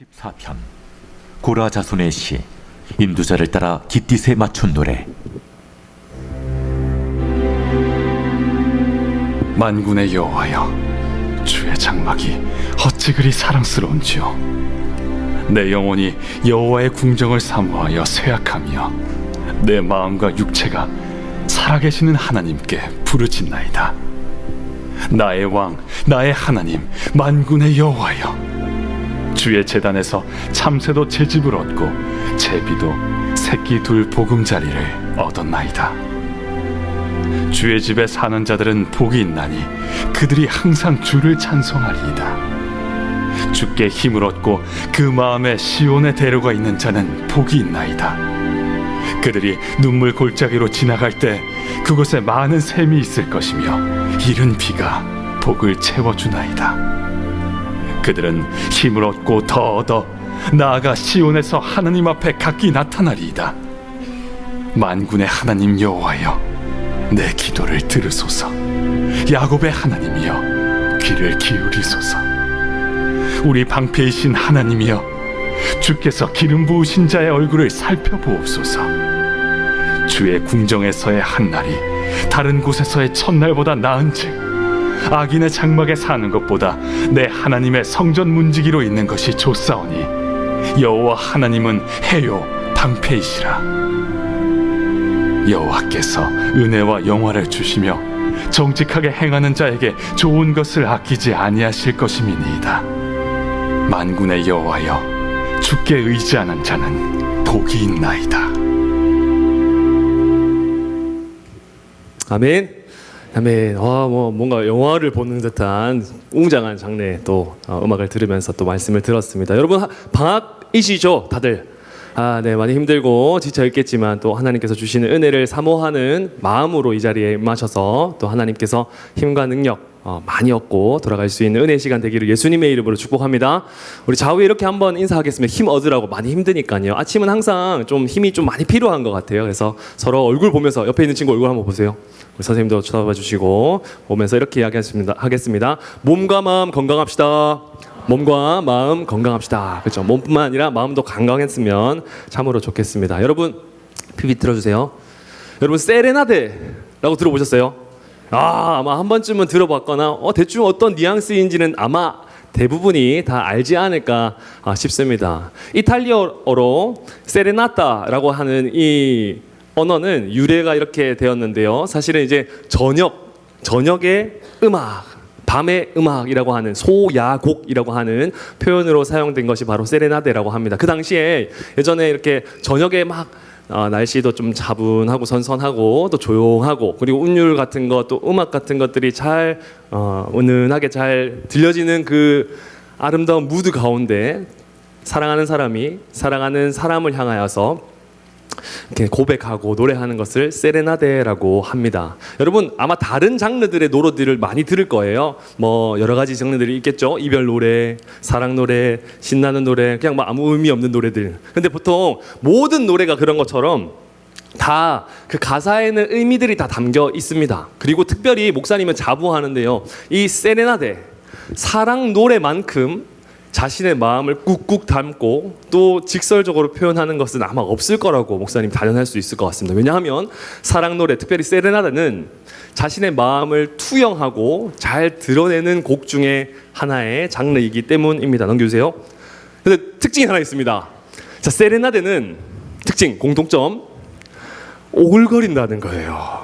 14편 고라 자손의 시 인두자를 따라 깃딧에 맞춘 노래. 만군의 여호와여, 주의 장막이 어찌 그리 사랑스러운지요. 내 영혼이 여호와의 궁정을 사모하여 쇠약하며 내 마음과 육체가 살아계시는 하나님께 부르짖나이다. 나의 왕, 나의 하나님, 만군의 여호와여, 주의 제단에서 참새도 채집을 얻고 제비도 새끼 둘 보금자리를 얻었나이다. 주의 집에 사는 자들은 복이 있나니 그들이 항상 주를 찬송하리이다. 주께 힘을 얻고 그 마음에 시온의 대로가 있는 자는 복이 있나이다. 그들이 눈물 골짜기로 지나갈 때 그곳에 많은 샘이 있을 것이며 이른 비가 복을 채워주나이다. 그들은 힘을 얻고 더 얻어 나아가 시온에서 하나님 앞에 각기 나타나리이다. 만군의 하나님 여호와여, 내 기도를 들으소서. 야곱의 하나님이여, 귀를 기울이소서. 우리 방패이신 하나님이여, 주께서 기름 부으신 자의 얼굴을 살펴보옵소서. 주의 궁정에서의 한날이 다른 곳에서의 첫날보다 나은즉 악인의 장막에 사는 것보다 내 하나님의 성전 문지기로 있는 것이 좋사오니 여호와 하나님은 해요 방패이시라. 여호와께서 은혜와 영화를 주시며 정직하게 행하는 자에게 좋은 것을 아끼지 아니하실 것임이니이다. 만군의 여호와여, 주께 의지하는 자는 복이 있나이다. 아멘. 아멘. 뭔가 영화를 보는 듯한 웅장한 장르의 또 음악을 들으면서 또 말씀을 들었습니다. 여러분 방학이시죠, 다들? 네, 많이 힘들고 지쳐 있겠지만 또 하나님께서 주시는 은혜를 사모하는 마음으로 이 자리에 임하셔서 또 하나님께서 힘과 능력 많이 얻고 돌아갈 수 있는 은혜의 시간 되기를 예수님의 이름으로 축복합니다. 우리 좌우에 이렇게 한번 인사하겠습니다. 힘 얻으라고. 많이 힘드니까요. 아침은 항상 좀 힘이 좀 많이 필요한 것 같아요. 그래서 서로 얼굴 보면서 옆에 있는 친구 얼굴 한번 보세요. 우리 선생님도 쳐다봐 주시고 보면서 이렇게 이야기하겠습니다. 몸과 마음 건강합시다. 몸과 마음 건강합시다. 그렇죠. 몸뿐만 아니라 마음도 건강했으면 참으로 좋겠습니다. 여러분 PPT 틀어주세요. 여러분 세레나데라고 들어보셨어요? 아마 한 번쯤은 들어봤거나 대충 어떤 뉘앙스인지는 아마 대부분이 다 알지 않을까 싶습니다. 이탈리아어로 세레나타라고 하는 이 언어는 유래가 이렇게 되었는데요. 사실은 이제 저녁의 음악, 밤의 음악이라고 하는 소야곡이라고 하는 표현으로 사용된 것이 바로 세레나데라고 합니다. 그 당시에 예전에 이렇게 저녁에 막 날씨도 좀 차분하고 선선하고 또 조용하고 그리고 운율 같은 것 또 음악 같은 것들이 잘 은은하게 잘 들려지는 그 아름다운 무드 가운데 사랑하는 사람이 사랑하는 사람을 향하여서 이렇게 고백하고 노래하는 것을 세레나데라고 합니다. 여러분 아마 다른 장르들의 노래들을 많이 들을 거예요. 뭐 여러 가지 장르들이 있겠죠. 이별 노래, 사랑 노래, 신나는 노래, 그냥 뭐 아무 의미 없는 노래들. 근데 보통 모든 노래가 그런 것처럼 다 그 가사에는 의미들이 다 담겨 있습니다. 그리고 특별히 목사님은 자부하는데요. 이 세레나데, 사랑 노래만큼 자신의 마음을 꾹꾹 담고 또 직설적으로 표현하는 것은 아마 없을 거라고 목사님 단언할 수 있을 것 같습니다. 왜냐하면 사랑 노래, 특별히 세레나데는 자신의 마음을 투영하고 잘 드러내는 곡 중에 하나의 장르이기 때문입니다. 넘겨주세요. 근데 특징이 하나 있습니다. 자, 세레나데는 특징, 공통점, 오글거린다는 거예요.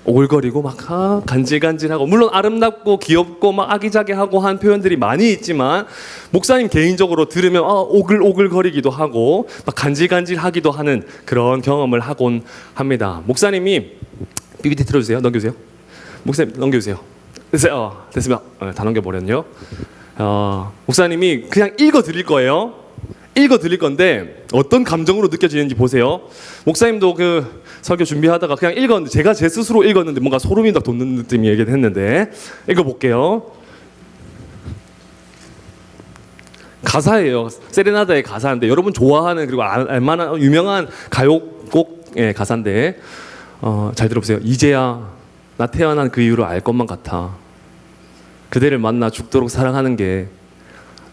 오글거리고 막 간질간질하고 물론 아름답고 귀엽고 막 아기자기하고 한 표현들이 많이 있지만 목사님 개인적으로 들으면 오글오글거리기도 하고 막 간질간질하기도 하는 그런 경험을 하곤 합니다. 목사님이 PPT 틀어주세요. 넘겨주세요. 목사님 넘겨주세요. 됐습니다. 다 넘겨버렸네요. 목사님이 그냥 읽어드릴 거예요. 읽어드릴 건데 어떤 감정으로 느껴지는지 보세요. 목사님도 그 설교 준비하다가 그냥 읽었는데 제가 제 스스로 읽었는데 뭔가 소름이 딱 돋는 느낌이 얘기했는데 읽어볼게요. 가사예요. 세레나다의 가사인데 여러분 좋아하는 그리고 알만한 유명한 가요곡의 가사인데 잘 들어보세요. 이제야 나 태어난 그 이유를 알 것만 같아. 그대를 만나 죽도록 사랑하는 게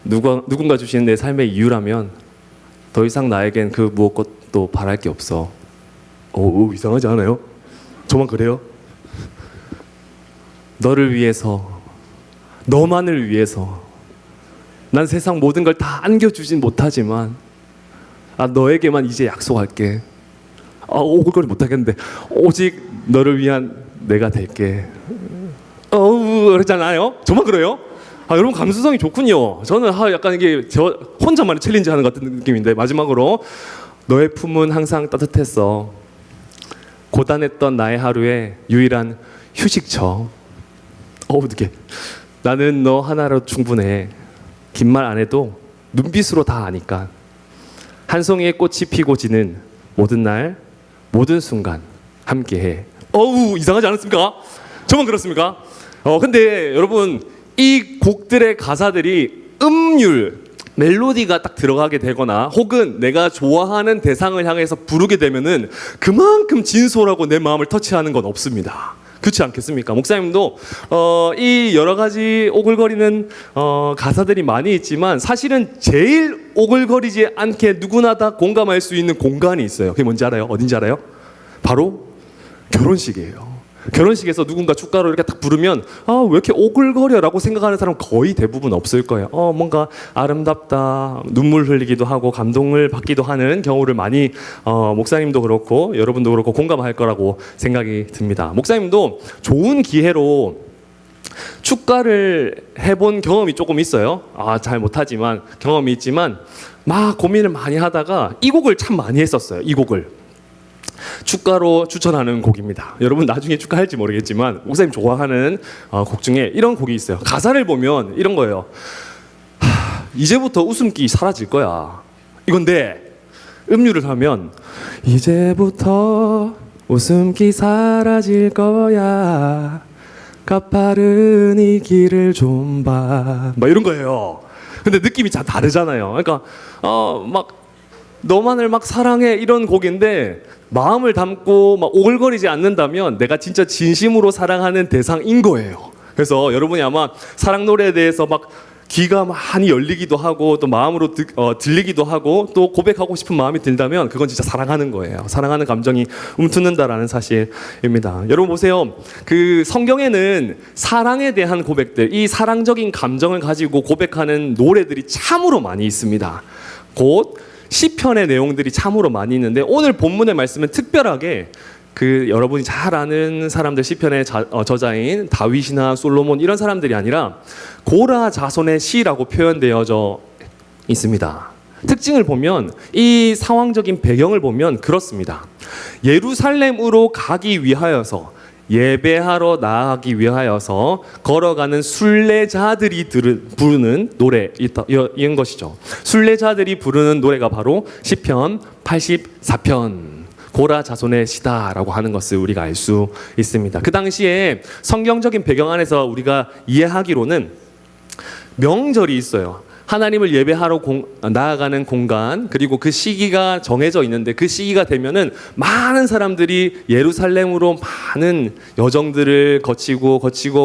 누군가 주신 내 삶의 이유라면 더 이상 나에겐 그 무엇것도 바랄 게 없어. 이상하지 않아요? 저만 그래요? 너를 위해서, 너만을 위해서 난 세상 모든 걸 다 안겨주진 못하지만 너에게만 이제 약속할게. 오글거리 못하겠는데 오직 너를 위한 내가 될게. 그러잖아요. 저만 그래요? 여러분 감수성이 좋군요. 저는 약간 이게 저 혼자만의 챌린지 하는 것 같은 느낌인데, 마지막으로 너의 품은 항상 따뜻했어. 고단했던 나의 하루의 유일한 휴식처. 느끼해. 나는 너 하나로 충분해. 긴 말 안 해도 눈빛으로 다 아니까. 한 송이의 꽃이 피고 지는 모든 날, 모든 순간 함께해. 이상하지 않았습니까? 저만 그렇습니까? 근데 여러분, 이 곡들의 가사들이 음률, 멜로디가 딱 들어가게 되거나 혹은 내가 좋아하는 대상을 향해서 부르게 되면은 그만큼 진솔하고 내 마음을 터치하는 건 없습니다. 그렇지 않겠습니까? 목사님도 이 여러 가지 오글거리는 가사들이 많이 있지만 사실은 제일 오글거리지 않게 누구나 다 공감할 수 있는 공간이 있어요. 그게 뭔지 알아요? 어딘지 알아요? 바로 결혼식이에요. 결혼식에서 누군가 축가로 이렇게 딱 부르면 왜 이렇게 오글거려라고 생각하는 사람 거의 대부분 없을 거예요. 뭔가 아름답다, 눈물 흘리기도 하고 감동을 받기도 하는 경우를 많이 목사님도 그렇고 여러분도 그렇고 공감할 거라고 생각이 듭니다. 목사님도 좋은 기회로 축가를 해본 경험이 조금 있어요. 잘 못하지만 경험이 있지만 막 고민을 많이 하다가 이 곡을 참 많이 했었어요. 이 곡을 축가로 추천하는 곡입니다. 여러분 나중에 축가 할지 모르겠지만 목사님 좋아하는 곡 중에 이런 곡이 있어요. 가사를 보면 이런 거예요. 이제부터 웃음기 사라질 거야. 이건데 음률을 하면 이제부터 웃음기 사라질 거야. 가파른 이 길을 좀 봐. 막 이런 거예요. 근데 느낌이 다 다르잖아요. 그러니까 막 너만을 막 사랑해 이런 곡인데 마음을 담고 막 오글거리지 않는다면 내가 진짜 진심으로 사랑하는 대상인 거예요. 그래서 여러분이 아마 사랑 노래에 대해서 막 귀가 많이 열리기도 하고 또 마음으로 들리기도 하고 또 고백하고 싶은 마음이 들다면 그건 진짜 사랑하는 거예요. 사랑하는 감정이 움트는다라는 사실입니다. 여러분 보세요. 그 성경에는 사랑에 대한 고백들, 이 사랑적인 감정을 가지고 고백하는 노래들이 참으로 많이 있습니다. 곧 시편의 내용들이 참으로 많이 있는데 오늘 본문의 말씀은 특별하게 그 여러분이 잘 아는 사람들, 시편의 저자인 다윗이나 솔로몬 이런 사람들이 아니라 고라 자손의 시라고 표현되어져 있습니다. 특징을 보면 이 상황적인 배경을 보면 그렇습니다. 예루살렘으로 가기 위하여서 예배하러 나아가기 위하여서 걸어가는 순례자들이 부르는 노래인 것이죠. 순례자들이 부르는 노래가 바로 시편 84편 고라 자손의 시다라고 하는 것을 우리가 알 수 있습니다. 그 당시에 성경적인 배경 안에서 우리가 이해하기로는 명절이 있어요. 하나님을 예배하러 나아가는 공간, 그리고 그 시기가 정해져 있는데 그 시기가 되면은 많은 사람들이 예루살렘으로 많은 여정들을 거치고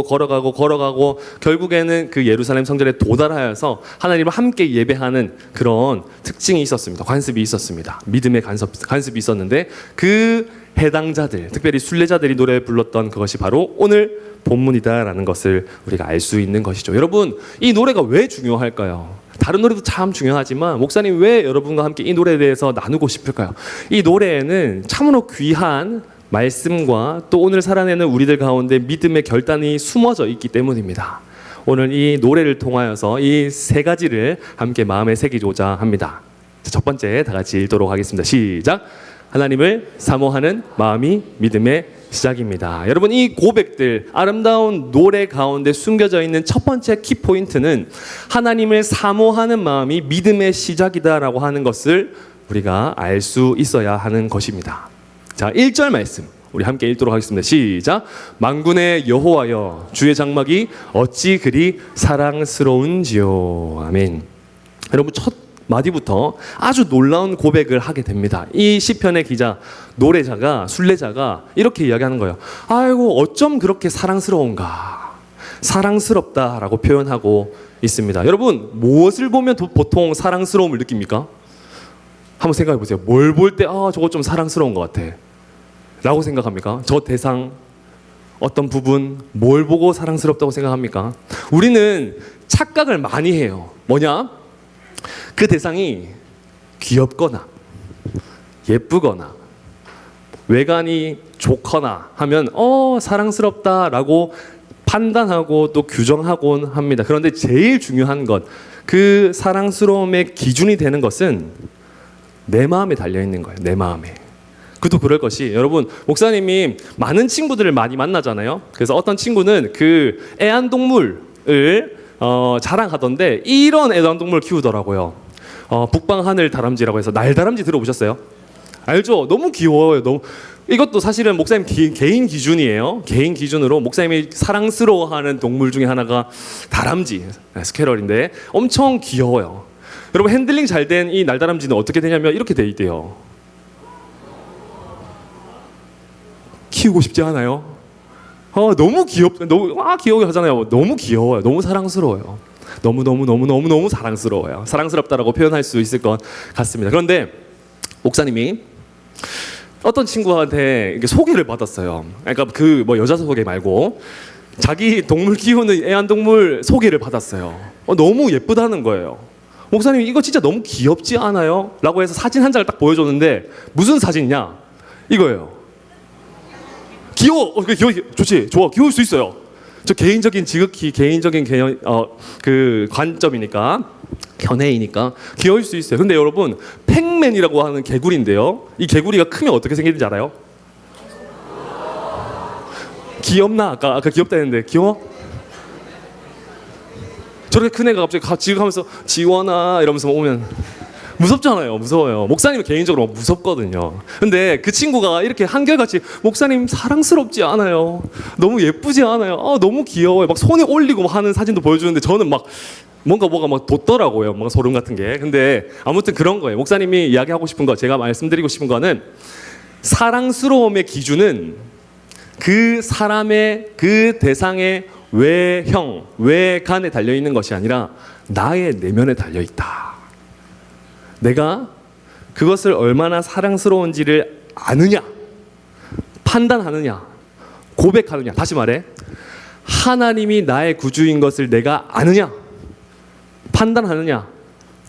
걸어가고 결국에는 그 예루살렘 성전에 도달하여서 하나님을 함께 예배하는 그런 특징이 있었습니다. 관습이 있었습니다. 믿음의 관습이 있었는데 그 해당자들, 특별히 순례자들이 노래 불렀던 그것이 바로 오늘 본문이다라는 것을 우리가 알 수 있는 것이죠. 여러분, 이 노래가 왜 중요할까요? 다른 노래도 참 중요하지만 목사님 왜 여러분과 함께 이 노래에 대해서 나누고 싶을까요? 이 노래에는 참으로 귀한 말씀과 또 오늘 살아내는 우리들 가운데 믿음의 결단이 숨어져 있기 때문입니다. 오늘 이 노래를 통하여서 이 세 가지를 함께 마음에 새기고자 합니다. 첫 번째 다 같이 읽도록 하겠습니다. 시작! 하나님을 사모하는 마음이 믿음의 시작입니다. 여러분, 이 고백들, 아름다운 노래 가운데 숨겨져 있는 첫 번째 키포인트는 하나님을 사모하는 마음이 믿음의 시작이다라고 하는 것을 우리가 알 수 있어야 하는 것입니다. 자, 1절 말씀 우리 함께 읽도록 하겠습니다. 시작! 만군의 여호와여, 주의 장막이 어찌 그리 사랑스러운지요. 아멘. 여러분, 첫 마디부터 아주 놀라운 고백을 하게 됩니다. 이 시편의 기자, 노래자가, 순례자가 이렇게 이야기하는 거예요. 아이고, 어쩜 그렇게 사랑스러운가. 사랑스럽다라고 표현하고 있습니다. 여러분, 무엇을 보면 보통 사랑스러움을 느낍니까? 한번 생각해 보세요. 뭘 볼 때 저거 좀 사랑스러운 것 같아 라고 생각합니까? 저 대상, 어떤 부분, 뭘 보고 사랑스럽다고 생각합니까? 우리는 착각을 많이 해요. 뭐냐? 그 대상이 귀엽거나 예쁘거나 외관이 좋거나 하면 사랑스럽다라고 판단하고 또 규정하곤 합니다. 그런데 제일 중요한 것, 그 사랑스러움의 기준이 되는 것은 내 마음에 달려 있는 거예요. 내 마음에. 그도 그럴 것이, 여러분, 목사님이 많은 친구들을 많이 만나잖아요. 그래서 어떤 친구는 그 애완동물을 자랑하던데 이런 애완동물을 키우더라고요. 북방 하늘 다람쥐라고 해서 날다람쥐 들어보셨어요? 알죠? 너무 귀여워요. 너무. 이것도 사실은 목사님 개인 기준이에요. 개인 기준으로 목사님이 사랑스러워하는 동물 중에 하나가 다람쥐, 스캐럴인데 엄청 귀여워요. 여러분, 핸들링 잘 된 이 날다람쥐는 어떻게 되냐면 이렇게 돼 있대요. 키우고 싶지 않아요? 너무 너무 귀여워 하잖아요. 너무 귀여워요. 너무 사랑스러워요. 너무 사랑스러워요. 사랑스럽다라고 표현할 수 있을 것 같습니다. 그런데 목사님이 어떤 친구한테 이렇게 소개를 받았어요. 그러니까 그 뭐 여자 소개 말고 자기 동물 키우는 애완동물 소개를 받았어요. 너무 예쁘다는 거예요. 목사님이 이거 진짜 너무 귀엽지 않아요? 라고 해서 사진 한 장을 딱 보여줬는데 무슨 사진이냐? 이거예요. 귀여워. 좋지. 좋아. 귀여울 수 있어요. 저 개인적인, 지극히 개인적인 그 관점이니까, 견해이니까 귀여울 수 있어요. 근데 여러분, 팩맨이라고 하는 개구리인데요. 이 개구리가 크면 어떻게 생기는지 알아요? 귀엽나? 아까 귀엽다 했는데 귀여워? 저렇게 큰 애가 갑자기 지금 지원아 이러면서 오면 무섭잖아요. 무서워요. 목사님은 개인적으로 무섭거든요. 근데 그 친구가 이렇게 한결같이 목사님 사랑스럽지 않아요? 너무 예쁘지 않아요? 너무 귀여워요. 막 손에 올리고 하는 사진도 보여주는데 저는 막 뭐가 막 돋더라고요. 뭔가 소름 같은 게. 근데 아무튼 그런 거예요. 목사님이 이야기하고 싶은 거, 제가 말씀드리고 싶은 거는 사랑스러움의 기준은 그 사람의, 그 대상의 외형, 외관에 달려 있는 것이 아니라 나의 내면에 달려 있다. 내가 그것을 얼마나 사랑스러운지를 아느냐, 판단하느냐, 고백하느냐. 다시 말해, 하나님이 나의 구주인 것을 내가 아느냐, 판단하느냐,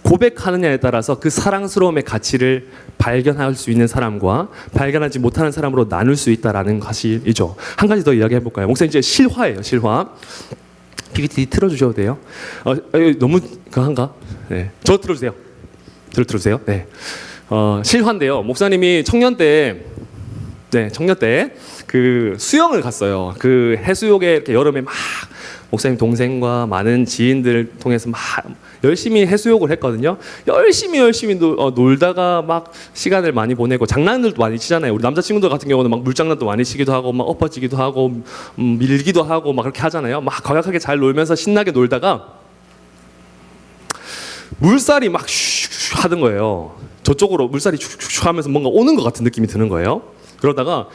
고백하느냐에 따라서 그 사랑스러움의 가치를 발견할 수 있는 사람과 발견하지 못하는 사람으로 나눌 수 있다라는 사실이죠. 한 가지 더 이야기해 볼까요? 목사님, 이제 실화예요. 실화. PPT 틀어주셔도 돼요. 너무 한가? 네, 저 틀어주세요. 들어주세요. 네. 실화인데요. 목사님이 청년 때 그 수영을 갔어요. 그 해수욕에 이렇게 여름에 막 목사님 동생과 많은 지인들 통해서 막 열심히 해수욕을 했거든요. 열심히 놀다가 막 시간을 많이 보내고 장난들도 많이 치잖아요. 우리 남자친구들 같은 경우는 막 물장난도 많이 치기도 하고 막 엎어지기도 하고 밀기도 하고 막 그렇게 하잖아요. 막 과격하게 잘 놀면서 신나게 놀다가 물살이 막 슉슉 하던 거예요. 저쪽으로 물살이 슉슉 하면서 뭔가 오는 것 같은 느낌이 드는 거예요. 그러다가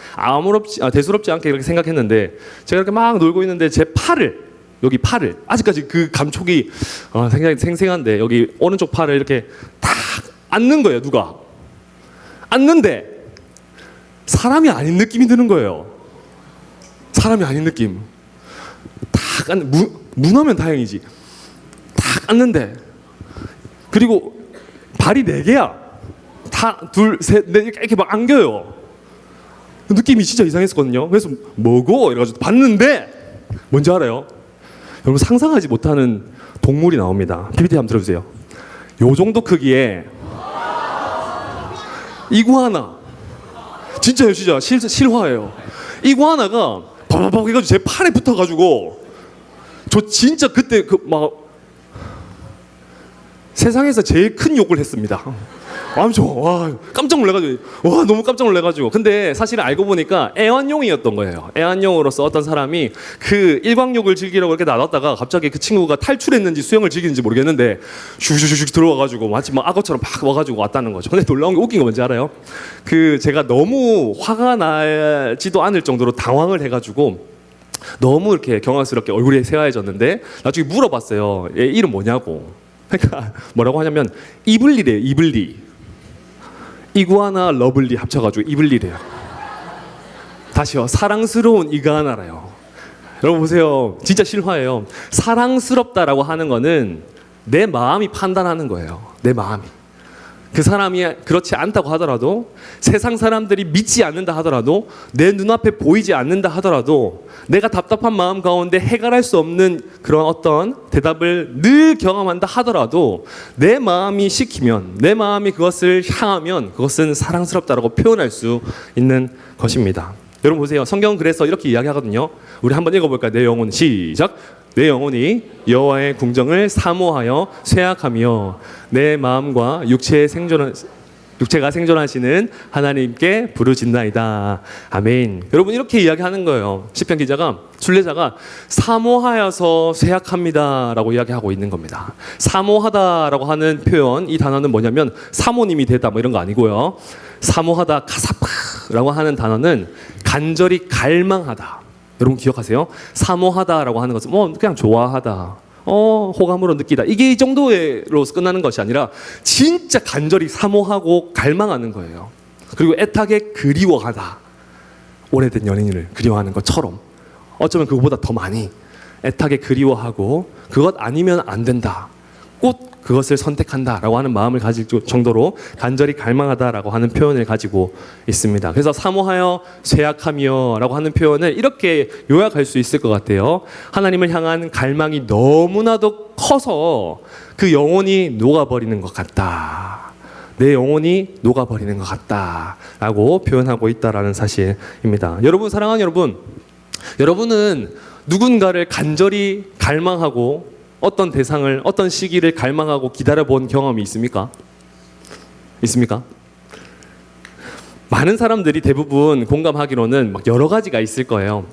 대수롭지 않게 이렇게 생각했는데 제가 이렇게 막 놀고 있는데 제 여기 팔을 아직까지 그 감촉이 굉장히 생생한데 여기 오른쪽 팔을 이렇게 탁 앉는 거예요. 누가 앉는데 사람이 아닌 느낌이 드는 거예요. 사람이 아닌 느낌. 탁 문하면 다행이지. 탁 앉는데 그리고 발이 4개야. 다 둘, 셋, 넷 이렇게 막 안겨요. 느낌이 진짜 이상했었거든요. 그래서 뭐고 이래가지고 봤는데 뭔지 알아요? 여러분, 상상하지 못하는 동물이 나옵니다. PPT 한번 들어주세요. 요 정도 크기의 이구아나. 진짜요, 진짜 실화예요. 이구아나가 바바박 해가지고 제 팔에 붙어가지고 저 진짜 그때 세상에서 제일 큰 욕을 했습니다. 깜짝 놀래가지고 너무 깜짝 놀래가지고. 근데 사실은 알고 보니까 애완용이었던 거예요. 애완용으로서 어떤 사람이 그 일광욕을 즐기려고 이렇게 놔뒀다가 갑자기 그 친구가 탈출했는지 수영을 즐기는지 모르겠는데 슉슉슉 들어와가지고 마치 막 악어처럼 막 와가지고 왔다는 거죠. 근데 놀라운 게 웃긴 거 뭔지 알아요? 그 제가 너무 화가 나지도 않을 정도로 당황을 해가지고 너무 이렇게 경악스럽게 얼굴이 새하얘졌는데 나중에 물어봤어요. 얘 이름 뭐냐고. 그러니까 뭐라고 하냐면 이블리래요. 이블리. 이구아나 러블리 합쳐가지고 이블리래요. 다시요. 사랑스러운 이구아나래요. 여러분 보세요. 진짜 실화예요. 사랑스럽다라고 하는 거는 내 마음이 판단하는 거예요. 내 마음이. 그 사람이 그렇지 않다고 하더라도, 세상 사람들이 믿지 않는다 하더라도, 내 눈앞에 보이지 않는다 하더라도, 내가 답답한 마음 가운데 해결할 수 없는 그런 어떤 대답을 늘 경험한다 하더라도, 내 마음이 시키면, 내 마음이 그것을 향하면 그것은 사랑스럽다라고 표현할 수 있는 것입니다. 여러분 보세요. 성경은 그래서 이렇게 이야기하거든요. 우리 한번 읽어볼까요? 내 영혼 시작. 내 영혼이 여호와의 궁정을 사모하여 쇠약하며 내 마음과 육체가 생존하시는 하나님께 부르짖나이다. 아멘. 여러분 이렇게 이야기하는 거예요. 시편 기자가, 순례자가 사모하여서 쇠약합니다라고 이야기하고 있는 겁니다. 사모하다라고 하는 표현, 이 단어는 뭐냐면 사모님이 되다 뭐 이런 거 아니고요. 사모하다 카사파라고 하는 단어는 간절히 갈망하다. 여러분 기억하세요? 사모하다라고 하는 것은 뭐 그냥 좋아하다, 호감으로 느끼다, 이게 이 정도로서 끝나는 것이 아니라 진짜 간절히 사모하고 갈망하는 거예요. 그리고 애타게 그리워하다. 오래된 연인을 그리워하는 것처럼 어쩌면 그거보다 더 많이 애타게 그리워하고 그것 아니면 안 된다, 꼭 그것을 선택한다라고 하는 마음을 가질 정도로 간절히 갈망하다라고 하는 표현을 가지고 있습니다. 그래서 사모하여 쇠약하며라고 하는 표현을 이렇게 요약할 수 있을 것 같아요. 하나님을 향한 갈망이 너무나도 커서 그 영혼이 녹아버리는 것 같다. 내 영혼이 녹아버리는 것 같다라고 표현하고 있다라는 사실입니다. 여러분, 사랑하는 여러분, 여러분은 누군가를 간절히 갈망하고 어떤 대상을, 어떤 시기를 갈망하고 기다려본 경험이 있습니까? 있습니까? 많은 사람들이 대부분 공감하기로는 막 여러 가지가 있을 거예요.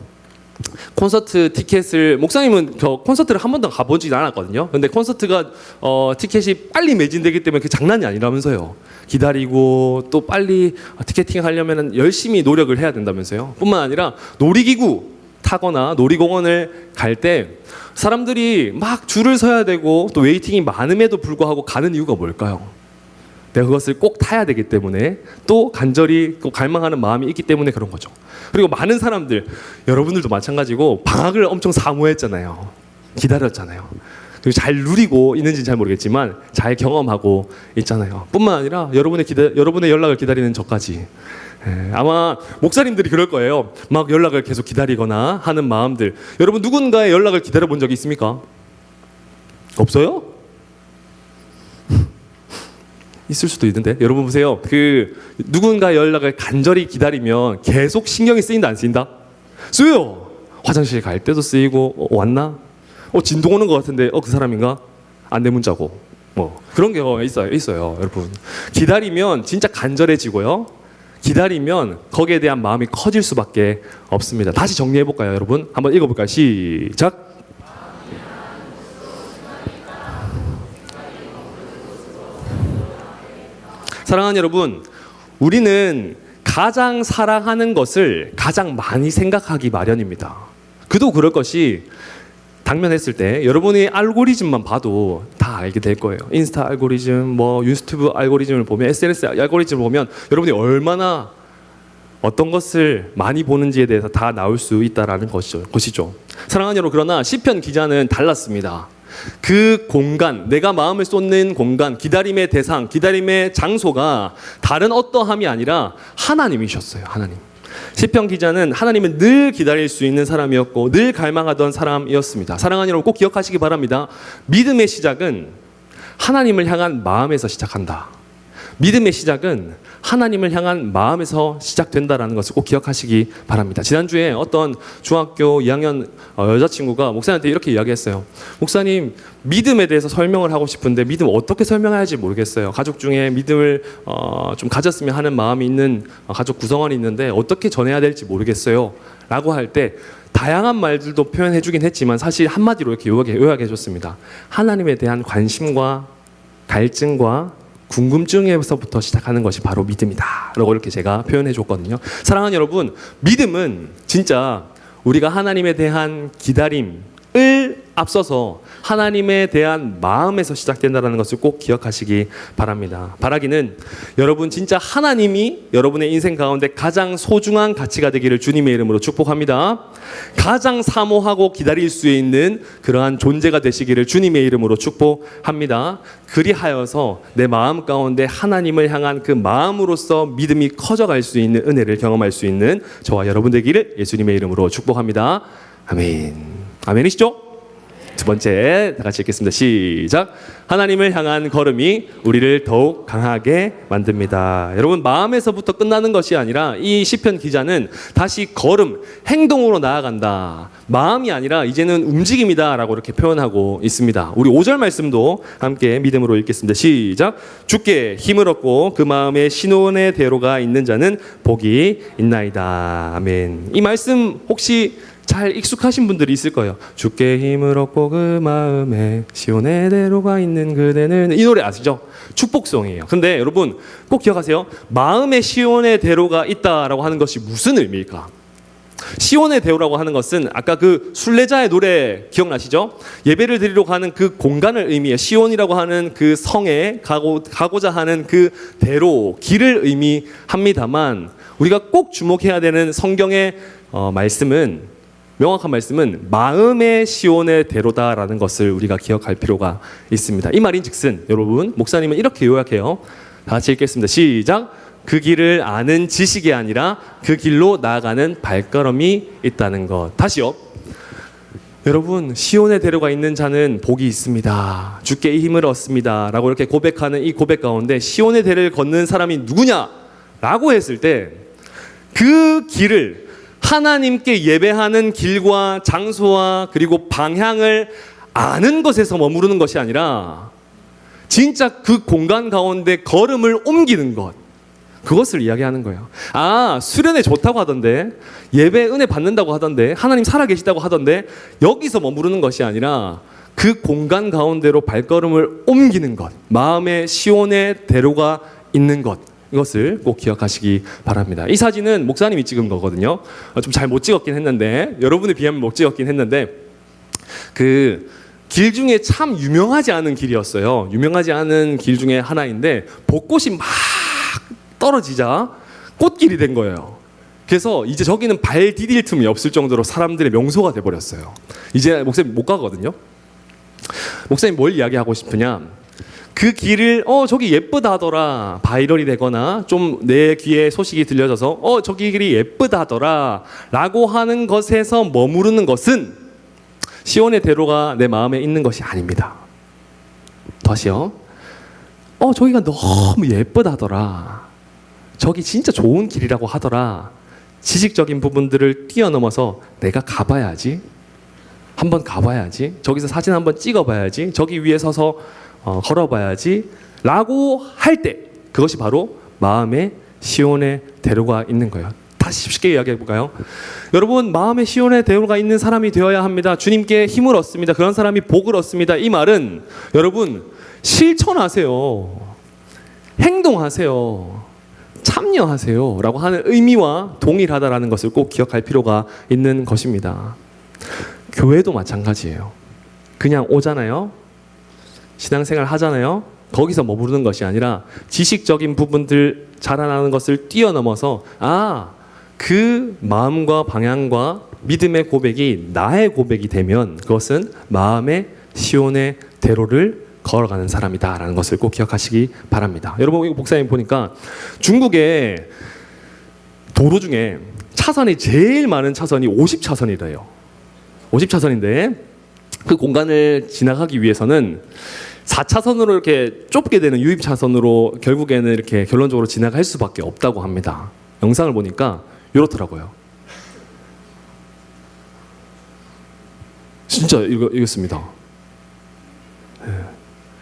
콘서트 티켓을, 목사님은 저 콘서트를 한 번도 가보진 않았거든요. 근데 콘서트가 티켓이 빨리 매진되기 때문에 그 장난이 아니라면서요. 기다리고 또 빨리 티켓팅 하려면 열심히 노력을 해야 된다면서요. 뿐만 아니라 놀이기구 타거나 놀이공원을 갈 때 사람들이 막 줄을 서야 되고 또 웨이팅이 많음에도 불구하고 가는 이유가 뭘까요? 내가 그것을 꼭 타야 되기 때문에, 또 간절히 또 갈망하는 마음이 있기 때문에 그런 거죠. 그리고 많은 사람들, 여러분들도 마찬가지고 방학을 엄청 사모했잖아요. 기다렸잖아요. 그리고 잘 누리고 있는지는 잘 모르겠지만 잘 경험하고 있잖아요. 뿐만 아니라 여러분의 연락을 기다리는 저까지. 아마 목사님들이 그럴 거예요. 막 연락을 계속 기다리거나 하는 마음들. 여러분 누군가의 연락을 기다려 본 적이 있습니까? 없어요? 있을 수도 있는데. 여러분 보세요. 그 누군가의 연락을 간절히 기다리면 계속 신경이 쓰인다 안 쓰인다? 쓰여요. 화장실 갈 때도 쓰이고, 왔나? 진동 오는 것 같은데 그 사람인가? 안내 문자고 뭐 그런 경우가 있어요. 여러분 기다리면 진짜 간절해지고요. 기다리면 거기에 대한 마음이 커질 수밖에 없습니다. 다시 정리해 볼까요, 여러분? 한번 읽어볼까요? 시작. 사랑하는 여러분, 우리는 가장 사랑하는 것을 가장 많이 생각하기 마련입니다. 그도 그럴 것이, 당면했을 때 여러분이 알고리즘만 봐도 다 알게 될 거예요. 인스타 알고리즘, 뭐 유튜브 알고리즘을 보면, SNS 알고리즘을 보면 여러분이 얼마나 어떤 것을 많이 보는지에 대해서 다 나올 수 있다라는 것이죠. 사랑하는 여러분, 그러나 시편 기자는 달랐습니다. 그 공간, 내가 마음을 쏟는 공간, 기다림의 대상, 기다림의 장소가 다른 어떠함이 아니라 하나님이셨어요. 하나님. 시편 기자는 하나님을 늘 기다릴 수 있는 사람이었고 늘 갈망하던 사람이었습니다. 사랑하는 여러분, 꼭 기억하시기 바랍니다. 믿음의 시작은 하나님을 향한 마음에서 시작한다. 믿음의 시작은 하나님을 향한 마음에서 시작된다라는 것을 꼭 기억하시기 바랍니다. 지난주에 어떤 중학교 2학년 여자친구가 목사님한테 이렇게 이야기했어요. 목사님, 믿음에 대해서 설명을 하고 싶은데 믿음 어떻게 설명해야 할지 모르겠어요. 가족 중에 믿음을 좀 가졌으면 하는 마음이 있는 가족 구성원이 있는데 어떻게 전해야 될지 모르겠어요 라고 할 때 다양한 말들도 표현해 주긴 했지만 사실 한마디로 이렇게 요약해 줬습니다. 하나님에 대한 관심과 갈증과 궁금증에서부터 시작하는 것이 바로 믿음이다 라고 이렇게 제가 표현해 줬거든요. 사랑하는 여러분, 믿음은 진짜 우리가 하나님에 대한 기다림을 앞서서 하나님에 대한 마음에서 시작된다는 것을 꼭 기억하시기 바랍니다. 바라기는 여러분 진짜 하나님이 여러분의 인생 가운데 가장 소중한 가치가 되기를 주님의 이름으로 축복합니다. 가장 사모하고 기다릴 수 있는 그러한 존재가 되시기를 주님의 이름으로 축복합니다. 그리하여서 내 마음 가운데 하나님을 향한 그 마음으로서 믿음이 커져갈 수 있는 은혜를 경험할 수 있는 저와 여러분 되기를 예수님의 이름으로 축복합니다. 아멘. 아멘이시죠? 두 번째 다 같이 읽겠습니다. 시작. 하나님을 향한 걸음이 우리를 더욱 강하게 만듭니다. 여러분 마음에서부터 끝나는 것이 아니라 이 시편 기자는 다시 걸음, 행동으로 나아간다. 마음이 아니라 이제는 움직임이다 라고 이렇게 표현하고 있습니다. 우리 5절 말씀도 함께 믿음으로 읽겠습니다. 시작. 주께 힘을 얻고 그 마음에 신원의 대로가 있는 자는 복이 있나이다. 아멘. 이 말씀 혹시 잘 익숙하신 분들이 있을 거예요. 주께 힘을 얻고 그 마음에 시온의 대로가 있는 그대는, 이 노래 아시죠? 축복송이에요. 근데 여러분 꼭 기억하세요. 마음에 시온의 대로가 있다라고 하는 것이 무슨 의미일까? 시온의 대로라고 하는 것은 아까 그 순례자의 노래 기억나시죠? 예배를 드리러 가는 그 공간을 의미해요. 시온이라고 하는 그 성에 가고자 하는 그 대로, 길을 의미합니다만 우리가 꼭 주목해야 되는 성경의 명확한 말씀은 마음의 시온의 대로다라는 것을 우리가 기억할 필요가 있습니다. 이 말인즉슨 여러분 목사님은 이렇게 요약해요. 다 같이 읽겠습니다. 시작. 그 길을 아는 지식이 아니라 그 길로 나아가는 발걸음이 있다는 것. 다시요. 여러분 시온의 대로가 있는 자는 복이 있습니다. 주께 힘을 얻습니다 라고 이렇게 고백하는 이 고백 가운데 시온의 대로를 걷는 사람이 누구냐 라고 했을 때 그 길을 하나님께 예배하는 길과 장소와 그리고 방향을 아는 것에서 머무르는 것이 아니라 진짜 그 공간 가운데 걸음을 옮기는 것, 그것을 이야기하는 거예요. 아, 수련회 좋다고 하던데, 예배 은혜 받는다고 하던데, 하나님 살아계시다고 하던데, 여기서 머무르는 것이 아니라 그 공간 가운데로 발걸음을 옮기는 것, 마음의 시온의 대로가 있는 것, 이것을 꼭 기억하시기 바랍니다. 이 사진은 목사님이 찍은 거거든요. 좀 잘 못 찍었긴 했는데, 여러분에 비하면 못 찍었긴 했는데, 그 길 중에 참 유명하지 않은 길이었어요. 유명하지 않은 길 중에 하나인데 벚꽃이 막 떨어지자 꽃길이 된 거예요. 그래서 이제 저기는 발 디딜 틈이 없을 정도로 사람들의 명소가 돼버렸어요. 이제 목사님 못 가거든요. 목사님 뭘 이야기하고 싶으냐, 그 길을 저기 예쁘다 하더라, 바이럴이 되거나 좀 내 귀에 소식이 들려져서 저기 길이 예쁘다 하더라 라고 하는 것에서 머무르는 것은 시온의 대로가 내 마음에 있는 것이 아닙니다. 다시요. 저기가 너무 예쁘다 하더라, 저기 진짜 좋은 길이라고 하더라, 지식적인 부분들을 뛰어넘어서 내가 가봐야지, 한번 가봐야지, 저기서 사진 한번 찍어봐야지, 저기 위에 서서 걸어봐야지 라고 할 때 그것이 바로 마음의 시온의 대로가 있는 거예요. 다시 쉽게 이야기해 볼까요? 여러분 마음의 시온의 대로가 있는 사람이 되어야 합니다. 주님께 힘을 얻습니다. 그런 사람이 복을 얻습니다. 이 말은 여러분 실천하세요, 행동하세요, 참여하세요 라고 하는 의미와 동일하다라는 것을 꼭 기억할 필요가 있는 것입니다. 교회도 마찬가지예요. 그냥 오잖아요, 신앙생활 하잖아요. 거기서 머무르는 것이 아니라 지식적인 부분들 자라나는 것을 뛰어넘어서 그 마음과 방향과 믿음의 고백이 나의 고백이 되면 그것은 마음의 시온의 대로를 걸어가는 사람이다라는 것을 꼭 기억하시기 바랍니다. 여러분 목사님 보니까 중국의 도로 중에 차선이 제일 많은 차선이 50차선이래요. 50차선인데 그 공간을 지나가기 위해서는 4차선으로 이렇게 좁게 되는 유입차선으로 결국에는 이렇게 결론적으로 지나갈 수밖에 없다고 합니다. 영상을 보니까 이렇더라고요. 진짜 이겼습니다.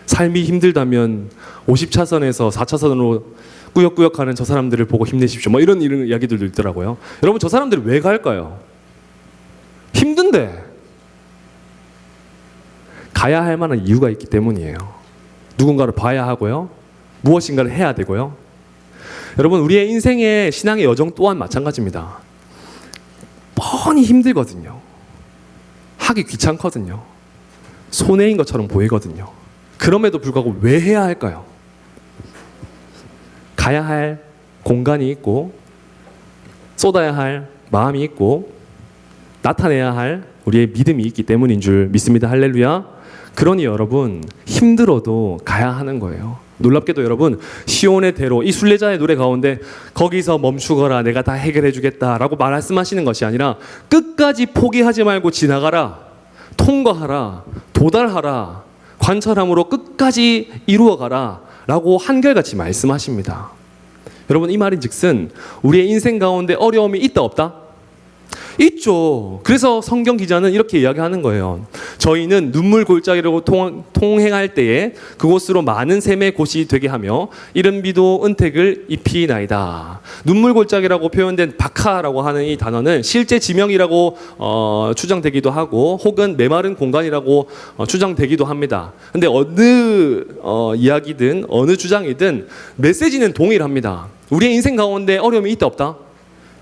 삶이 힘들다면 50차선에서 4차선으로 꾸역꾸역 가는 저 사람들을 보고 힘내십시오. 이런 이야기들도 있더라고요. 여러분 저 사람들이 왜 갈까요? 힘든데 가야 할 만한 이유가 있기 때문이에요. 누군가를 봐야 하고요, 무엇인가를 해야 되고요. 여러분 우리의 인생의 신앙의 여정 또한 마찬가지입니다. 뻔히 힘들거든요. 하기 귀찮거든요. 손해인 것처럼 보이거든요. 그럼에도 불구하고 왜 해야 할까요? 가야 할 공간이 있고 쏟아야 할 마음이 있고 나타내야 할 우리의 믿음이 있기 때문인 줄 믿습니다. 할렐루야. 그러니 여러분 힘들어도 가야 하는 거예요. 놀랍게도 여러분 시온의 대로 이 순례자의 노래 가운데 거기서 멈추거라 내가 다 해결해 주겠다라고 말씀하시는 것이 아니라 끝까지 포기하지 말고 지나가라, 통과하라, 도달하라, 관철함으로 끝까지 이루어가라 라고 한결같이 말씀하십니다. 여러분 이 말인즉슨 우리의 인생 가운데 어려움이 있다 없다? 있죠. 그래서 성경 기자는 이렇게 이야기하는 거예요. 저희는 눈물 골짜기로 통행할 때에 그곳으로 많은 샘의 곳이 되게 하며 이른 비도 은택을 입히나이다. 눈물 골짜기라고 표현된 바카라고 하는 이 단어는 실제 지명이라고 추정되기도 하고 혹은 메마른 공간이라고 추정되기도 합니다. 근데 어느 이야기든 어느 주장이든 메시지는 동일합니다. 우리의 인생 가운데 어려움이 있다 없다?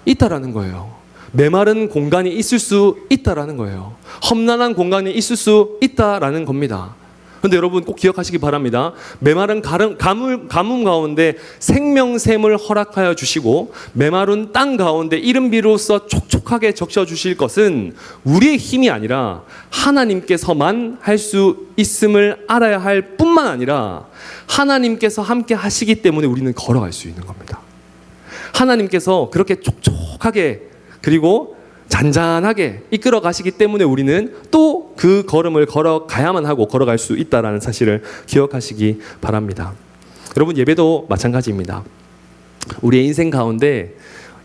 있다라는 거예요. 메마른 공간이 있을 수 있다라는 거예요. 험난한 공간이 있을 수 있다라는 겁니다. 그런데 여러분 꼭 기억하시기 바랍니다. 메마른 가뭄 가운데 생명샘을 허락하여 주시고 메마른 땅 가운데 이른 비로써 촉촉하게 적셔 주실 것은 우리의 힘이 아니라 하나님께서만 할 수 있음을 알아야 할 뿐만 아니라 하나님께서 함께 하시기 때문에 우리는 걸어갈 수 있는 겁니다. 하나님께서 그렇게 촉촉하게 그리고 잔잔하게 이끌어 가시기 때문에 우리는 또 그 걸음을 걸어가야만 하고 걸어갈 수 있다는 사실을 기억하시기 바랍니다. 여러분 예배도 마찬가지입니다. 우리의 인생 가운데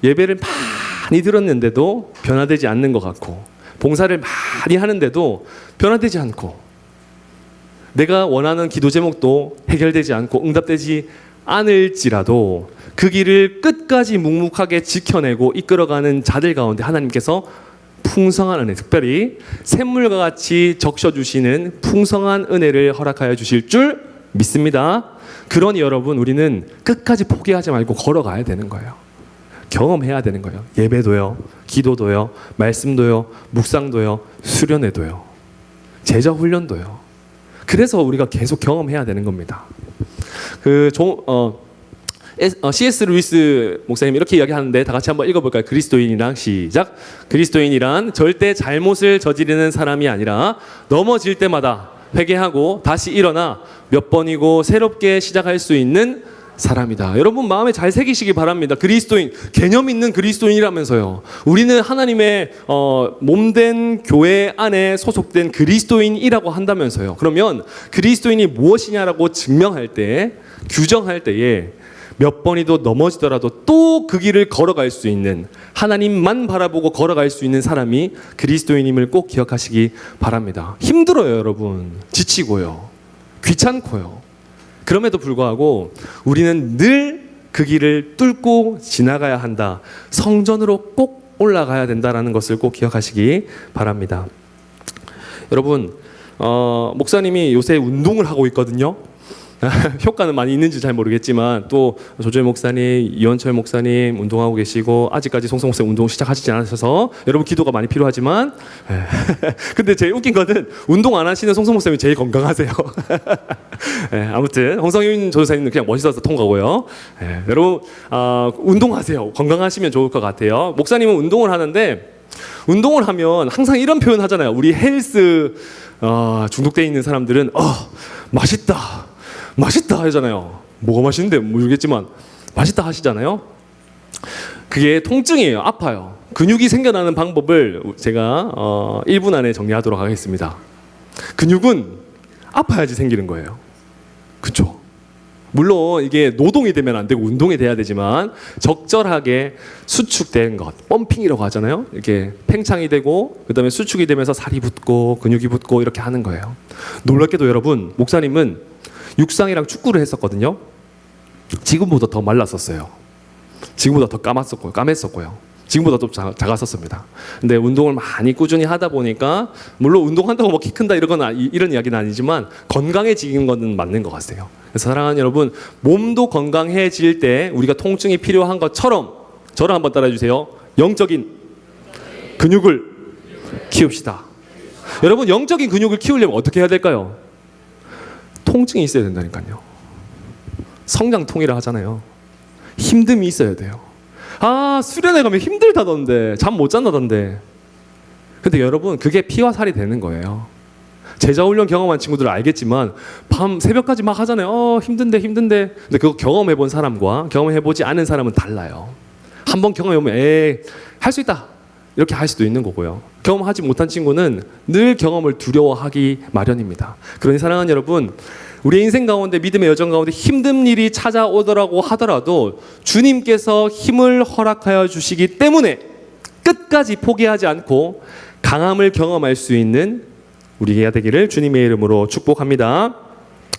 예배를 많이 들었는데도 변화되지 않는 것 같고 봉사를 많이 하는데도 변화되지 않고 내가 원하는 기도 제목도 해결되지 않고 응답되지 않을지라도 그 길을 끝까지 묵묵하게 지켜내고 이끌어가는 자들 가운데 하나님께서 풍성한 은혜, 특별히 샘물과 같이 적셔주시는 풍성한 은혜를 허락하여 주실 줄 믿습니다. 그러니 여러분 우리는 끝까지 포기하지 말고 걸어가야 되는 거예요. 경험해야 되는 거예요. 예배도요, 기도도요, 말씀도요, 묵상도요, 수련회도요, 제자 훈련도요. 그래서 우리가 계속 경험해야 되는 겁니다. C.S. 루이스 목사님 이렇게 이야기하는데 다 같이 한번 읽어볼까요? 그리스도인이란 시작. 그리스도인이란 절대 잘못을 저지르는 사람이 아니라 넘어질 때마다 회개하고 다시 일어나 몇 번이고 새롭게 시작할 수 있는 사람이다. 여러분 마음에 잘 새기시기 바랍니다. 그리스도인, 개념 있는 그리스도인이라면서요. 우리는 하나님의 몸된 교회 안에 소속된 그리스도인이라고 한다면서요. 그러면 그리스도인이 무엇이냐라고 증명할 때, 규정할 때에 몇 번이도 넘어지더라도 또 그 길을 걸어갈 수 있는, 하나님만 바라보고 걸어갈 수 있는 사람이 그리스도인임을 꼭 기억하시기 바랍니다. 힘들어요, 여러분. 지치고요. 귀찮고요. 그럼에도 불구하고 우리는 늘 그 길을 뚫고 지나가야 한다. 성전으로 꼭 올라가야 된다는 것을 꼭 기억하시기 바랍니다. 여러분, 목사님이 요새 운동을 하고 있거든요. 효과는 많이 있는지 잘 모르겠지만 또 조재 목사님, 이원철 목사님 운동하고 계시고 아직까지 송성 목사님 운동 시작하시지 않으셔서 여러분 기도가 많이 필요하지만 근데 제일 웃긴 거는 운동 안 하시는 송성 목사님이 제일 건강하세요. 아무튼 홍성윤 조사님은 그냥 멋있어서 통과고요. 여러분 운동하세요. 건강하시면 좋을 것 같아요. 목사님은 운동을 하는데 운동을 하면 항상 이런 표현 하잖아요. 우리 헬스 중독되어 있는 사람들은 맛있다 하잖아요. 뭐가 맛있는데 모르겠지만 맛있다 하시잖아요. 그게 통증이에요. 아파요. 근육이 생겨나는 방법을 제가 1분 안에 정리하도록 하겠습니다. 근육은 아파야지 생기는 거예요. 그렇죠? 물론 이게 노동이 되면 안 되고 운동이 돼야 되지만 적절하게 수축된 것, 펌핑이라고 하잖아요. 이렇게 팽창이 되고 그다음에 수축이 되면서 살이 붙고 근육이 붙고 이렇게 하는 거예요. 놀랍게도 여러분, 목사님은 육상이랑 축구를 했었거든요. 지금보다 더 말랐었어요. 지금보다 더 까맸었고요. 지금보다 좀 작았었습니다. 근데 운동을 많이 꾸준히 하다 보니까 물론 운동한다고 뭐 키 큰다 이런 이야기는 아니지만 건강해지는 것은 맞는 것 같아요. 그래서 사랑하는 여러분, 몸도 건강해질 때 우리가 통증이 필요한 것처럼 저를 한번 따라해 주세요. 영적인 근육을 키웁시다. 여러분, 영적인 근육을 키우려면 어떻게 해야 될까요? 통증이 있어야 된다니까요. 성장통이라 하잖아요. 힘듦이 있어야 돼요. 아, 수련회 가면 힘들다던데, 잠 못 잔다던데. 근데 여러분, 그게 피와 살이 되는 거예요. 제자훈련 경험한 친구들은 알겠지만 밤 새벽까지 막 하잖아요. 힘든데. 근데 그거 경험해본 사람과 경험해보지 않은 사람은 달라요. 한번 경험해보면 할 수 있다 이렇게 할 수도 있는 거고요. 경험하지 못한 친구는 늘 경험을 두려워하기 마련입니다. 그러니 사랑하는 여러분, 우리의 인생 가운데, 믿음의 여정 가운데 힘든 일이 찾아오더라고 하더라도 주님께서 힘을 허락하여 주시기 때문에 끝까지 포기하지 않고 강함을 경험할 수 있는 우리가 되기를 주님의 이름으로 축복합니다.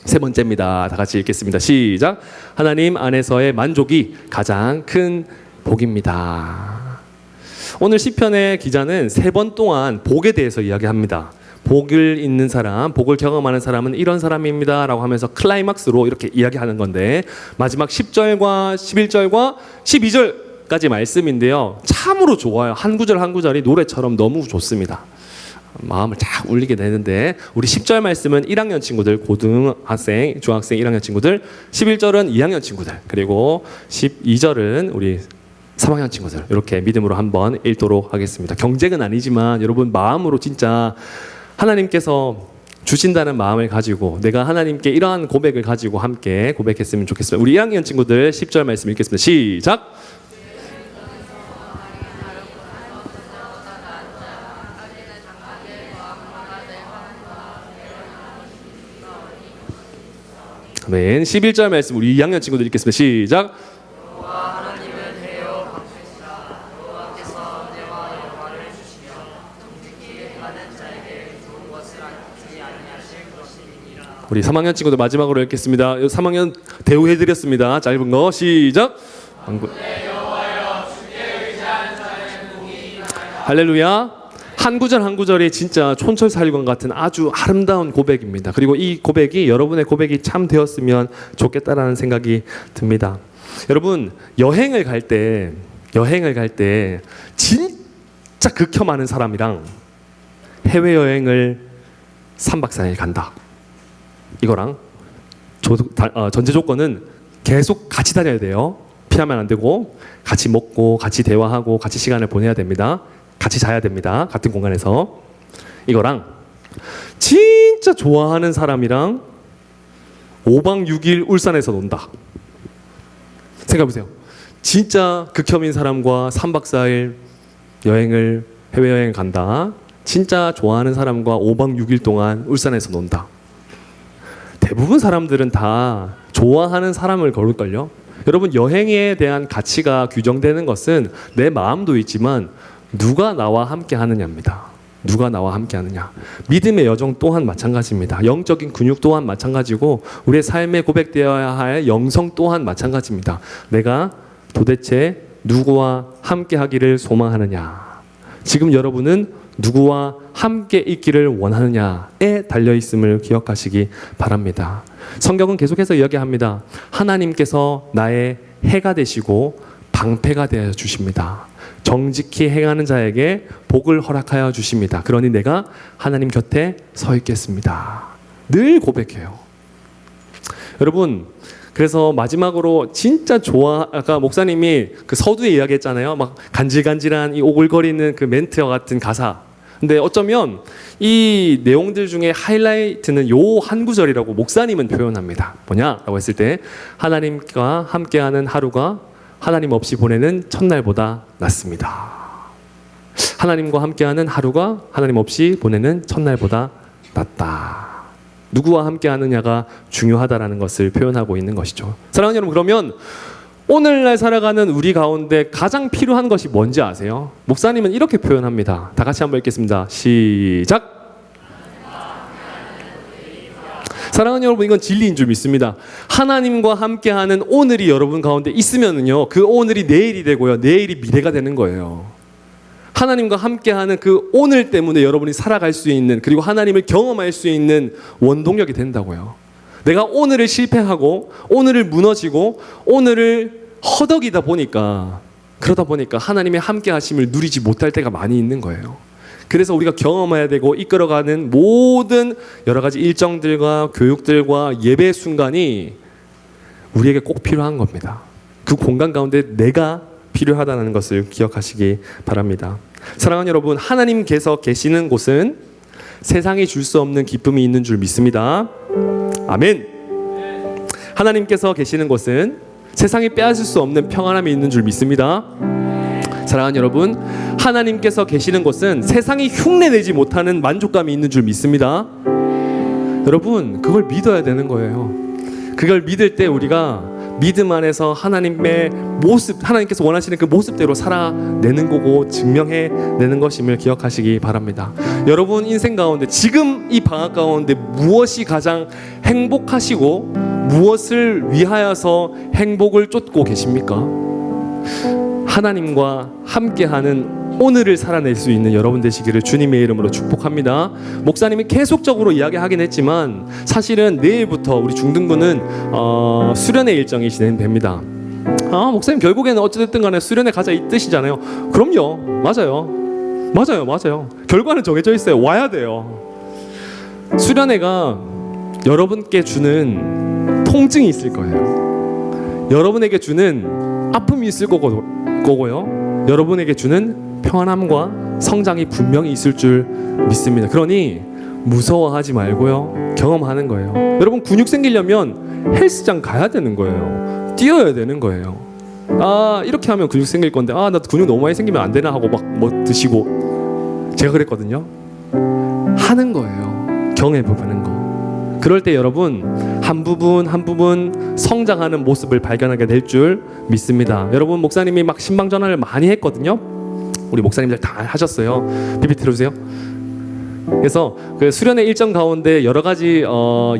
세 번째입니다. 다 같이 읽겠습니다. 시작. 하나님 안에서의 만족이 가장 큰 복입니다. 오늘 시편의 기자는 3번 동안 복에 대해서 이야기합니다. 복을 있는 사람, 복을 경험하는 사람은 이런 사람입니다 라고 하면서 클라이막스로 이렇게 이야기하는 건데, 마지막 10절과 11절과 12절까지 말씀인데요, 참으로 좋아요. 한 구절 한 구절이 노래처럼 너무 좋습니다. 마음을 쫙 울리게 되는데, 우리 10절 말씀은 1학년 친구들, 고등학생, 중학생 1학년 친구들, 11절은 2학년 친구들, 그리고 12절은 우리 3학년 친구들, 이렇게 믿음으로 한번 읽도록 하겠습니다. 경쟁은 아니지만 여러분, 마음으로 진짜 하나님께서 주신다는 마음을 가지고 내가 하나님께 이러한 고백을 가지고 함께 고백했으면 좋겠습니다. 우리 1학년 친구들 10절 말씀 읽겠습니다. 시작. 아멘. 11절 말씀 우리 2학년 친구들 읽겠습니다. 시작. 우리 3학년 친구들 마지막으로 읽겠습니다. 3학년 대우해드렸습니다. 짧은 거 시작. 할렐루야. 한 구절 한 구절이 진짜 촌철살건 같은 아주 아름다운 고백입니다. 그리고 이 고백이 여러분의 고백이 참 되었으면 좋겠다라는 생각이 듭니다. 여러분, 여행을 갈 때 진짜 극혐 많은 사람이랑 해외여행을 3박 4일 간다, 이거랑 전제 조건은 계속 같이 다녀야 돼요. 피하면 안 되고, 같이 먹고 같이 대화하고 같이 시간을 보내야 됩니다. 같이 자야 됩니다. 같은 공간에서. 이거랑 진짜 좋아하는 사람이랑 5박 6일 울산에서 논다. 생각해보세요. 진짜 극혐인 사람과 3박 4일 해외여행 간다. 진짜 좋아하는 사람과 5박 6일 동안 울산에서 논다. 대부분 사람들은 다 좋아하는 사람을 고를걸요. 여러분, 여행에 대한 가치가 규정되는 것은 내 마음도 있지만 누가 나와 함께 하느냐입니다. 누가 나와 함께 하느냐. 믿음의 여정 또한 마찬가지입니다. 영적인 근육 또한 마찬가지고, 우리의 삶에 고백되어야 할 영성 또한 마찬가지입니다. 내가 도대체 누구와 함께 하기를 소망하느냐. 지금 여러분은 누구와 함께 있기를 원하느냐에 달려있음을 기억하시기 바랍니다. 성경은 계속해서 이야기합니다. 하나님께서 나의 해가 되시고 방패가 되어 주십니다. 정직히 행하는 자에게 복을 허락하여 주십니다. 그러니 내가 하나님 곁에 서 있겠습니다. 늘 고백해요. 여러분, 그래서 마지막으로 진짜 아까 목사님이 그 서두에 이야기했잖아요. 막 간질간질한 이 오글거리는 그 멘트와 같은 가사. 근데 어쩌면 이 내용들 중에 하이라이트는 요 한 구절이라고 목사님은 표현합니다. 뭐냐라고 했을 때, 하나님과 함께하는 하루가 하나님 없이 보내는 첫날보다 낫습니다. 하나님과 함께하는 하루가 하나님 없이 보내는 첫날보다 낫다. 누구와 함께하느냐가 중요하다라는 것을 표현하고 있는 것이죠. 사랑하는 여러분, 그러면 오늘날 살아가는 우리 가운데 가장 필요한 것이 뭔지 아세요? 목사님은 이렇게 표현합니다. 다 같이 한번 읽겠습니다. 시작. 사랑하는 여러분, 이건 진리인 줄 믿습니다. 하나님과 함께하는 오늘이 여러분 가운데 있으면은요, 그 오늘이 내일이 되고요, 내일이 미래가 되는 거예요. 하나님과 함께하는 그 오늘 때문에 여러분이 살아갈 수 있는, 그리고 하나님을 경험할 수 있는 원동력이 된다고요. 내가 오늘을 실패하고 오늘을 무너지고 오늘을 허덕이다 보니까 그러다 보니까 하나님의 함께 하심을 누리지 못할 때가 많이 있는 거예요. 그래서 우리가 경험해야 되고 이끌어가는 모든 여러 가지 일정들과 교육들과 예배 순간이 우리에게 꼭 필요한 겁니다. 그 공간 가운데 내가 필요하다는 것을 기억하시기 바랍니다. 사랑하는 여러분, 하나님께서 계시는 곳은 세상이 줄 수 없는 기쁨이 있는 줄 믿습니다. 아멘. 하나님께서 계시는 곳은 세상이 빼앗을 수 없는 평안함이 있는 줄 믿습니다. 사랑하는 여러분, 하나님께서 계시는 곳은 세상이 흉내내지 못하는 만족감이 있는 줄 믿습니다. 여러분, 그걸 믿어야 되는 거예요. 그걸 믿을 때 우리가 믿음 안에서 하나님의 모습, 하나님께서 원하시는 그 모습대로 살아내는 거고 증명해내는 것임을 기억하시기 바랍니다. 여러분 인생 가운데 지금 이 방학 가운데 무엇이 가장 행복하시고 무엇을 위하여서 행복을 쫓고 계십니까? 하나님과 함께하는 오늘을 살아낼 수 있는 여러분 되시기를 주님의 이름으로 축복합니다. 목사님이 계속적으로 이야기하긴 했지만 사실은 내일부터 우리 중등부는 수련회 일정이 진행됩니다. 목사님 결국에는 어찌됐든 간에 수련회 가자 이 뜻이잖아요. 그럼요. 맞아요. 결과는 정해져 있어요. 와야 돼요. 수련회가 여러분께 주는 통증이 있을 거예요. 여러분에게 주는 아픔이 있을 거고요. 여러분에게 주는 평안함과 성장이 분명히 있을 줄 믿습니다. 그러니 무서워하지 말고요. 경험하는 거예요. 여러분 근육 생기려면 헬스장 가야 되는 거예요. 뛰어야 되는 거예요. 이렇게 하면 근육 생길 건데 나 근육 너무 많이 생기면 안 되나 하고 막 뭐 드시고 제가 그랬거든요. 하는 거예요. 경험해보는 거. 그럴 때 여러분 한 부분 성장하는 모습을 발견하게 될 줄 믿습니다. 여러분 목사님이 막 신방 전환을 많이 했거든요. 우리 목사님들 다 하셨어요. 비비 들어주세요. 그래서 그 수련회 일정 가운데 여러 가지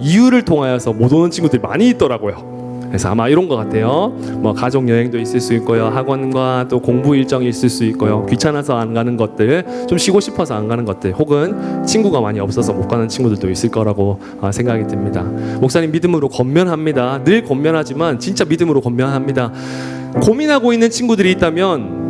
이유를 통하여서 못 오는 친구들이 많이 있더라고요. 그래서 아마 이런 것 같아요. 뭐 가족 여행도 있을 수 있고요, 학원과 또 공부 일정이 있을 수 있고요, 귀찮아서 안 가는 것들, 좀 쉬고 싶어서 안 가는 것들, 혹은 친구가 많이 없어서 못 가는 친구들도 있을 거라고 생각이 듭니다. 목사님 믿음으로 권면합니다. 늘 권면하지만 진짜 믿음으로 권면합니다. 고민하고 있는 친구들이 있다면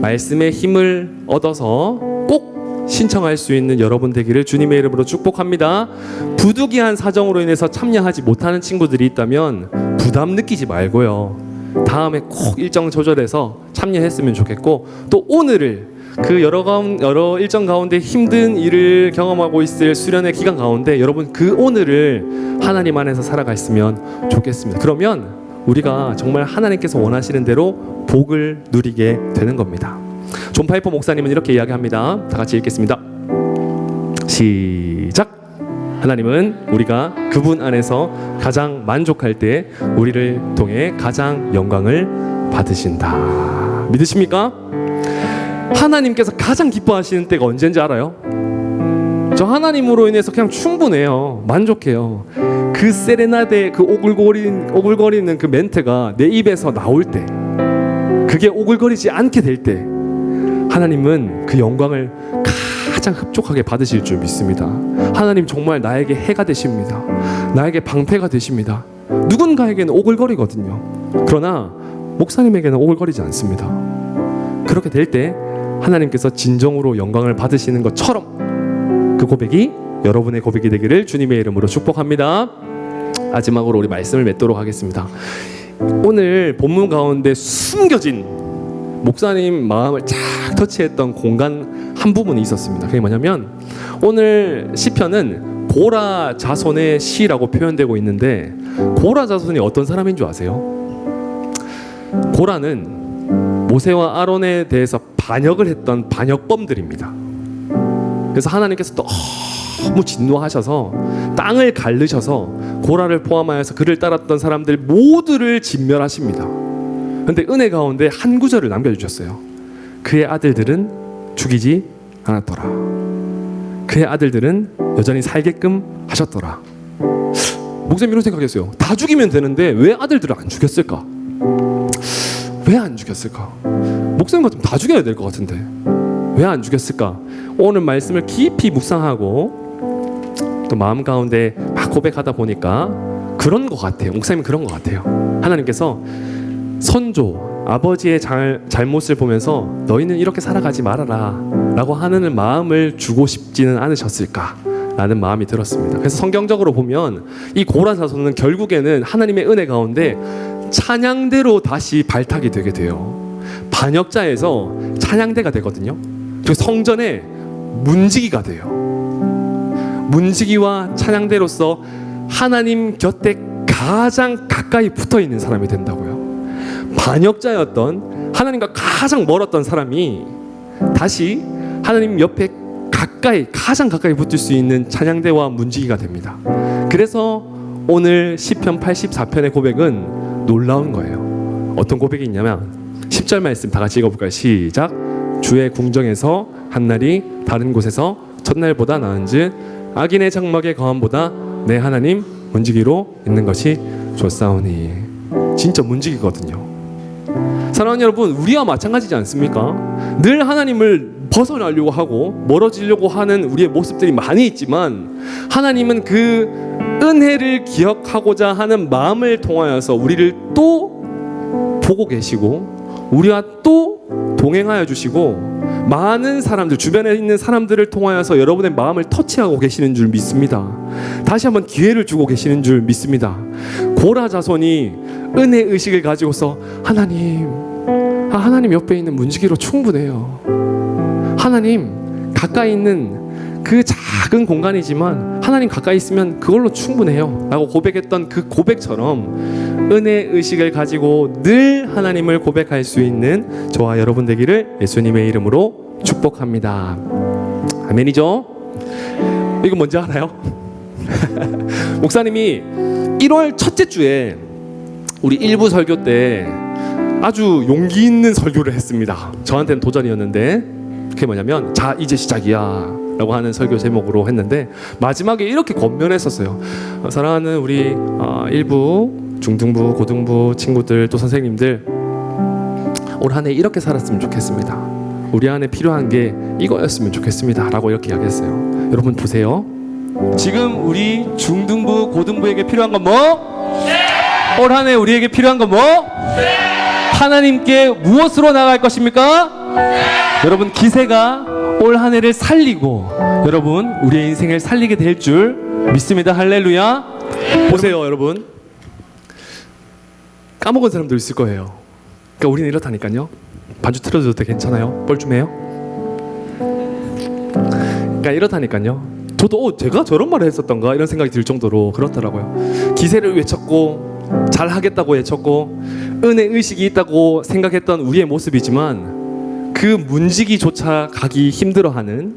말씀의 힘을 얻어서 꼭 신청할 수 있는 여러분 되기를 주님의 이름으로 축복합니다. 부득이한 사정으로 인해서 참여하지 못하는 친구들이 있다면 부담 느끼지 말고요. 다음에 꼭 일정 조절해서 참여했으면 좋겠고, 또 오늘을 그 여러 일정 가운데 힘든 일을 경험하고 있을 수련의 기간 가운데 여러분 그 오늘을 하나님 안에서 살아갔으면 좋겠습니다. 그러면 우리가 정말 하나님께서 원하시는 대로 복을 누리게 되는 겁니다. 존 파이퍼 목사님은 이렇게 이야기합니다. 다 같이 읽겠습니다. 시작. 하나님은 우리가 그분 안에서 가장 만족할 때 우리를 통해 가장 영광을 받으신다. 믿으십니까? 하나님께서 가장 기뻐하시는 때가 언제인지 알아요? 저 하나님으로 인해서 그냥 충분해요. 만족해요. 그 세레나데, 그 오글거리는 그 멘트가 내 입에서 나올 때, 그게 오글거리지 않게 될 때 하나님은 그 영광을 가장 흡족하게 받으실 줄 믿습니다. 하나님 정말 나에게 해가 되십니다. 나에게 방패가 되십니다. 누군가에게는 오글거리거든요. 그러나 목사님에게는 오글거리지 않습니다. 그렇게 될 때 하나님께서 진정으로 영광을 받으시는 것처럼 그 고백이 여러분의 고백이 되기를 주님의 이름으로 축복합니다. 마지막으로 우리 말씀을 맺도록 하겠습니다. 오늘 본문 가운데 숨겨진 목사님 마음을 쫙 터치했던 공간 한 부분이 있었습니다. 그게 뭐냐면 오늘 시편은 고라 자손의 시라고 표현되고 있는데, 고라 자손이 어떤 사람인 줄 아세요? 고라는 모세와 아론에 대해서 반역을 했던 반역범들입니다. 그래서 하나님께서 너무 진노하셔서 땅을 갈르셔서 고라를 포함하여서 그를 따랐던 사람들 모두를 진멸하십니다. 그런데 은혜 가운데 한 구절을 남겨주셨어요. 그의 아들들은 죽이지 않았더라. 그의 아들들은 여전히 살게끔 하셨더라. 목사님 이런 생각했어요. 다 죽이면 되는데 왜 아들들을 안 죽였을까? 왜 안 죽였을까? 목사님 같으면 다 죽여야 될 것 같은데 왜 안 죽였을까? 오늘 말씀을 깊이 묵상하고 또 마음 가운데 막 고백하다 보니까 그런 것 같아요. 목사님 그런 것 같아요. 하나님께서 선조 아버지의 잘못을 보면서 너희는 이렇게 살아가지 말아라 라고 하는 마음을 주고 싶지는 않으셨을까 라는 마음이 들었습니다. 그래서 성경적으로 보면 이 고라 자손은 결국에는 하나님의 은혜 가운데 찬양대로 다시 발탁이 되게 돼요. 반역자에서 찬양대가 되거든요. 그리고 성전에 문지기가 돼요. 문지기와 찬양대로서 하나님 곁에 가장 가까이 붙어 있는 사람이 된다고요. 반역자였던 하나님과 가장 멀었던 사람이 다시 하나님 옆에 가장 가까이 붙을 수 있는 찬양대와 문지기가 됩니다. 그래서 오늘 시편 84편의 고백은 놀라운 거예요. 어떤 고백이 있냐면 10절 말씀 다 같이 읽어볼까요? 시작. 주의 궁정에서 한날이 다른 곳에서 첫날보다 나은즉 악인의 장막의 거함보다 내 하나님 문지기로 있는 것이 좋사오니. 진짜 문지기거든요. 사랑하는 여러분, 우리와 마찬가지지 않습니까? 늘 하나님을 벗어나려고 하고 멀어지려고 하는 우리의 모습들이 많이 있지만 하나님은 그 은혜를 기억하고자 하는 마음을 통하여서 우리를 또 보고 계시고 우리와 또 동행하여 주시고 많은 사람들, 주변에 있는 사람들을 통하여서 여러분의 마음을 터치하고 계시는 줄 믿습니다. 다시 한번 기회를 주고 계시는 줄 믿습니다. 고라 자손이 은혜 의식을 가지고서 하나님 옆에 있는 문지기로 충분해요. 하나님 가까이 있는 그 작은 공간이지만 하나님 가까이 있으면 그걸로 충분해요 라고 고백했던 그 고백처럼 은혜 의식을 가지고 늘 하나님을 고백할 수 있는 저와 여러분 되기를 예수님의 이름으로 축복합니다. 아멘이죠? 이거 뭔지 알아요? 목사님이 1월 첫째 주에 우리 일부 설교 때 아주 용기 있는 설교를 했습니다. 저한테는 도전이었는데 그게 뭐냐면 자 이제 시작이야 라고 하는 설교 제목으로 했는데 마지막에 이렇게 권면했었어요. 사랑하는 우리 일부 중등부 고등부 친구들 또 선생님들, 올 한 해 이렇게 살았으면 좋겠습니다. 우리 안에 필요한 게 이거였으면 좋겠습니다 라고 이렇게 이야기했어요. 여러분 보세요. 지금 우리 중등부 고등부에게 필요한 건 뭐? 올 한 해 우리에게 필요한 건 뭐? 하나님께 무엇으로 나아갈 것입니까? 여러분 기세가 올 한 해를 살리고 여러분 우리의 인생을 살리게 될 줄 믿습니다. 할렐루야. 보세요 여러분, 까먹은 사람도 있을 거예요. 그러니까 우리는 이렇다니까요. 반주 틀어줘도 돼? 괜찮아요? 뻘쭘해요? 그러니까 이렇다니까요. 저도 제가 저런 말을 했었던가 이런 생각이 들 정도로 그렇더라고요. 기세를 외쳤고 잘하겠다고 외쳤고 은혜 의식이 있다고 생각했던 우리의 모습이지만 그 문지기조차 가기 힘들어하는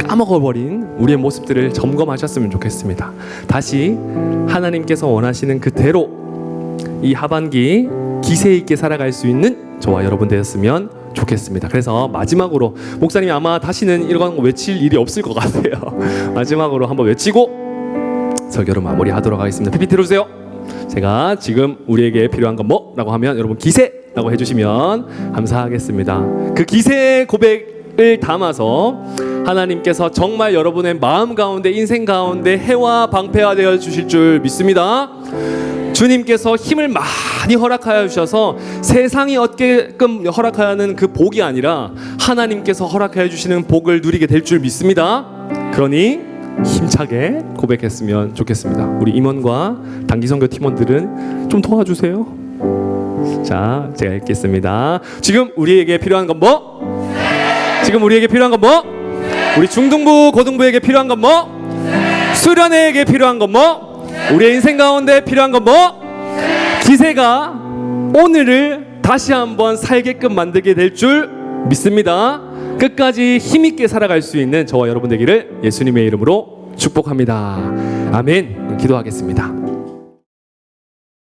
까먹어버린 우리의 모습들을 점검하셨으면 좋겠습니다. 다시 하나님께서 원하시는 그대로 이 하반기 기세 있게 살아갈 수 있는 저와 여러분 되었으면 좋겠습니다. 그래서 마지막으로 목사님이 아마 다시는 이런 거 외칠 일이 없을 것 같아요. 마지막으로 한번 외치고 설교를 마무리하도록 하겠습니다. PPT 들어주세요. 제가 지금 우리에게 필요한 건 뭐? 라고 하면 여러분 기세라고 해주시면 감사하겠습니다. 그 기세의 고백을 담아서 하나님께서 정말 여러분의 마음 가운데 인생 가운데 해와 방패가 되어 주실 줄 믿습니다. 주님께서 힘을 많이 허락하여 주셔서 세상이 얻게끔 허락하는 그 복이 아니라 하나님께서 허락하여 주시는 복을 누리게 될 줄 믿습니다. 그러니 힘차게 고백했으면 좋겠습니다. 우리 임원과 단기선교 팀원들은 좀 도와주세요. 자, 제가 읽겠습니다. 지금 우리에게 필요한 건 뭐? 지금 우리에게 필요한 건 뭐? 우리 중등부 고등부에게 필요한 건 뭐? 수련회에게 필요한 건 뭐? 우리의 인생 가운데 필요한 건 뭐? 기세가 오늘을 다시 한번 살게끔 만들게 될 줄 믿습니다. 끝까지 힘있게 살아갈 수 있는 저와 여러분 되기를 예수님의 이름으로 축복합니다. 아멘. 기도하겠습니다.